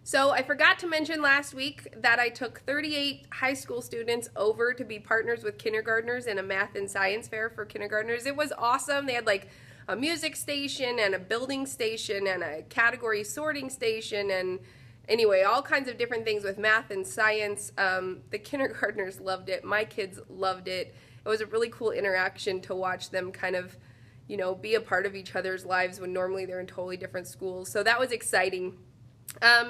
So I forgot to mention last week that I took 38 high school students over to be partners with kindergartners in a math and science fair for kindergartners. It was awesome. They had like a music station and a building station and a category sorting station and anyway, all kinds of different things with math and science. The kindergartners loved it. My kids loved it. It was a really cool interaction to watch them kind of, you know, be a part of each other's lives when normally they're in totally different schools. So that was exciting.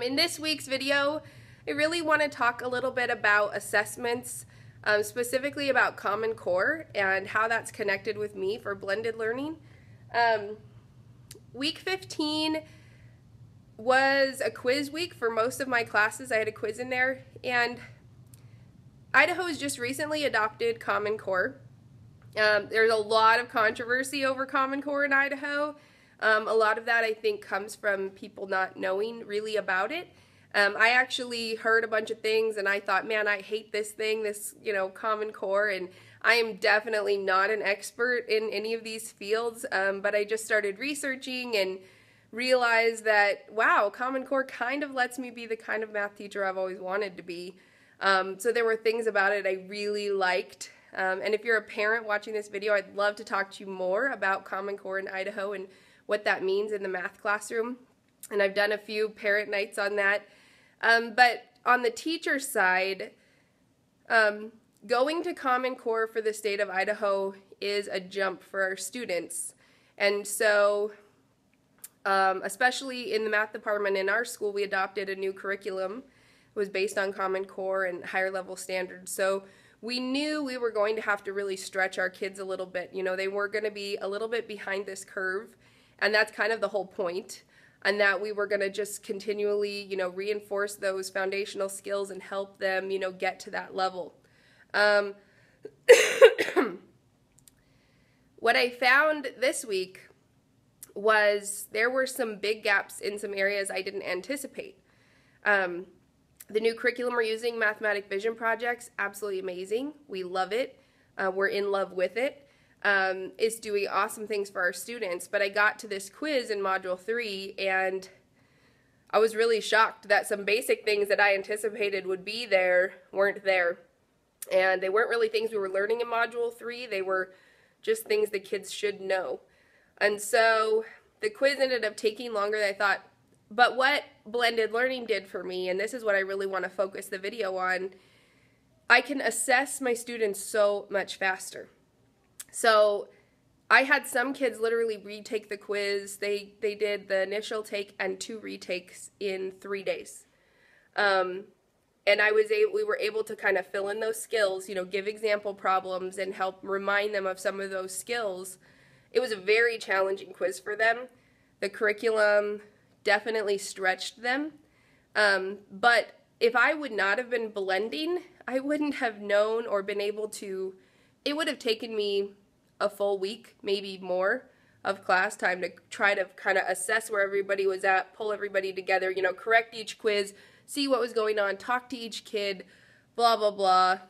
In this week's video, I really want to talk a little bit about assessments, specifically about Common Core and how that's connected with me for blended learning. Week 15 was a quiz week for most of my classes. I had a quiz in there, and Idaho has just recently adopted Common Core. There's a lot of controversy over Common Core in Idaho. A lot of that I think comes from people not knowing really about it. I actually heard a bunch of things and I thought, man, I hate this thing, this, Common Core, and I am definitely not an expert in any of these fields, but I just started researching and realized that, wow, Common Core kind of lets me be the kind of math teacher I've always wanted to be. So there were things about it I really liked. And if you're a parent watching this video, I'd love to talk to you more about Common Core in Idaho and what that means in the math classroom. And I've done a few parent nights on that. But on the teacher side, going to Common Core for the state of Idaho is a jump for our students. And so, especially in the math department in our school, we adopted a new curriculum. It was based on Common Core and higher level standards. So we knew we were going to have to really stretch our kids a little bit. They were going to be a little bit behind this curve. And that's kind of the whole point, and that we were going to just continually, reinforce those foundational skills and help them, get to that level. What I found this week was there were some big gaps in some areas I didn't anticipate. The new curriculum we're using, Mathematic Vision Projects, absolutely amazing. We love it. We're in love with it. Is doing awesome things for our students, but I got to this quiz in Module 3 and I was really shocked that some basic things that I anticipated would be there weren't there. And they weren't really things we were learning in Module 3, they were just things the kids should know. And so the quiz ended up taking longer than I thought, but what blended learning did for me, and this is what I really want to focus the video on, I can assess my students so much faster. So I had some kids literally retake the quiz. They did the initial take and 2 retakes in 3 days. And we were able to kind of fill in those skills, give example problems and help remind them of some of those skills. It was a very challenging quiz for them. The curriculum definitely stretched them. But if I would not have been blending, I wouldn't have known or been able to, it would have taken me a full week, maybe more, of class time to try to kind of assess where everybody was at, pull everybody together, correct each quiz, see what was going on, talk to each kid, blah, blah, blah.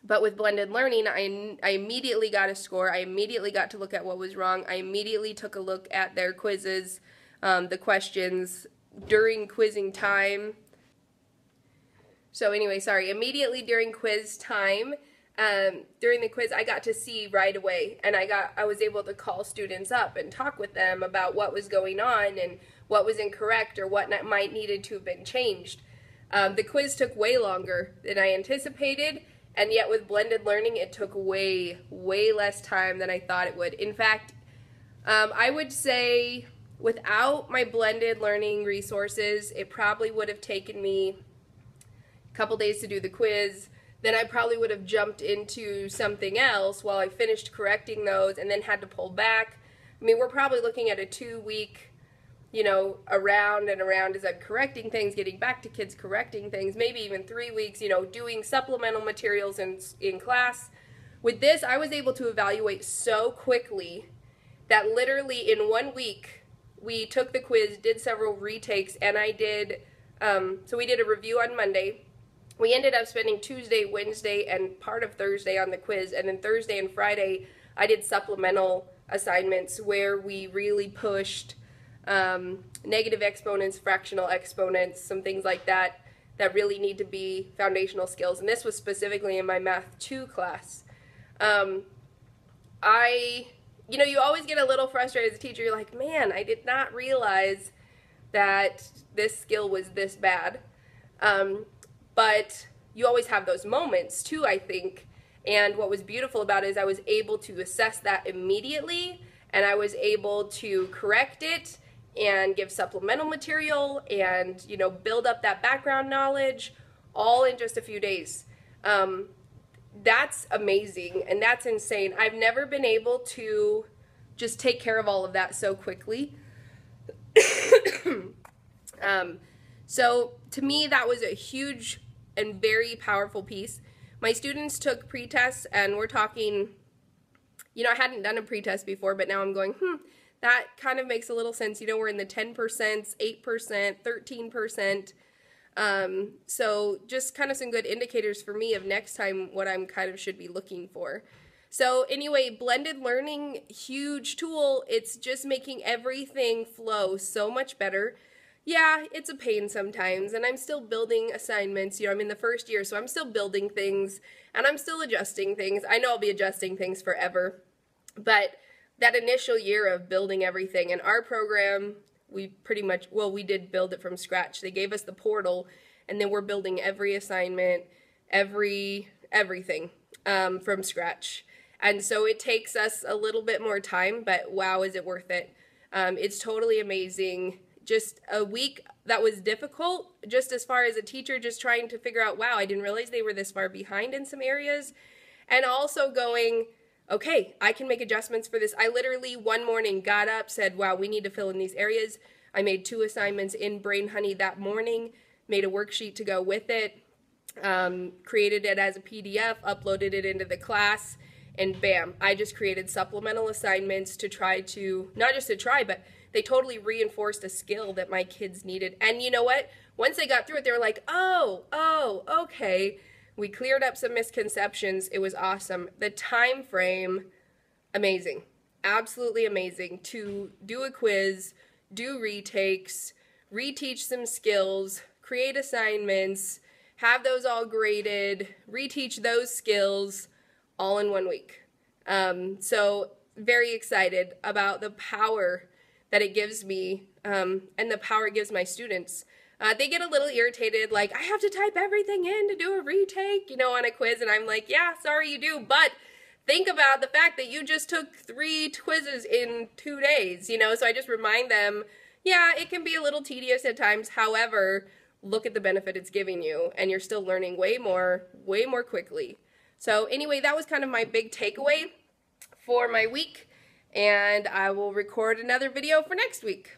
But with blended learning, I immediately got a score. I immediately got to look at what was wrong. I immediately took a look at their quizzes, the questions during quizzing time. So anyway, immediately during quiz time, during the quiz, I got to see right away, and I was able to call students up and talk with them about what was going on and what was incorrect or what might needed to have been changed. The quiz took way longer than I anticipated, and yet with blended learning, it took way, way less time than I thought it would. In fact, I would say without my blended learning resources, it probably would have taken me a couple days to do the quiz. Then I probably would have jumped into something else while I finished correcting those and then had to pull back. I mean, we're probably looking at a 2-week, around and around as I'm correcting things, getting back to kids correcting things, maybe even 3 weeks, doing supplemental materials in class. With this, I was able to evaluate so quickly that literally in 1 week, we took the quiz, did several retakes, and I did, so we did a review on Monday. We ended up spending Tuesday, Wednesday, and part of Thursday on the quiz, and then Thursday and Friday I did supplemental assignments where we really pushed negative exponents, fractional exponents, some things like that that really need to be foundational skills. And this was specifically in my Math 2 class. You know, you always get a little frustrated as a teacher. You're like, man, I did not realize that this skill was this bad. But you always have those moments too, I think. And what was beautiful about it is I was able to assess that immediately, and I was able to correct it and give supplemental material and, you know, build up that background knowledge all in just a few days. That's amazing, and that's insane. I've never been able to just take care of all of that so quickly. So to me, that was a huge and very powerful piece. My students took pre-tests, and we're talking, you know, I hadn't done a pre-test before, but now I'm going, that kind of makes a little sense. You know, we're in the 10%, 8%, 13%. So just kind of some good indicators for me of next time what I'm kind of should be looking for. So anyway, blended learning, huge tool. It's just making everything flow so much better. Yeah, it's a pain sometimes, and I'm still building assignments. You know, I'm in the first year, so I'm still building things, and I'm still adjusting things. I know I'll be adjusting things forever, but that initial year of building everything, and our program, we pretty much, well, we did build it from scratch. They gave us the portal, and then we're building every assignment, everything from scratch. And so it takes us a little bit more time, but wow, is it worth it. It's totally amazing. Just a week that was difficult, just as far as a teacher, just trying to figure out, wow, I didn't realize they were this far behind in some areas. And also going, okay, I can make adjustments for this. I literally one morning got up, said, wow, we need to fill in these areas. I made 2 assignments in Brain Honey that morning, made a worksheet to go with it, created it as a PDF, uploaded it into the class, and bam, I just created supplemental assignments to try to, not just to try, but they totally reinforced a skill that my kids needed. And you know what? Once they got through it, they were like, oh, okay. We cleared up some misconceptions. It was awesome. The time frame, amazing. Absolutely amazing. To do a quiz, do retakes, reteach some skills, create assignments, have those all graded, reteach those skills, all in 1 week. So very excited about the power that it gives me and the power it gives my students. They get a little irritated, like, I have to type everything in to do a retake, you know, on a quiz, and I'm like, yeah, sorry you do, but think about the fact that you just took 3 quizzes in 2 days, you know, so I just remind them, yeah, it can be a little tedious at times, however, look at the benefit it's giving you, and you're still learning way more quickly. So anyway, that was kind of my big takeaway for my week, and I will record another video for next week.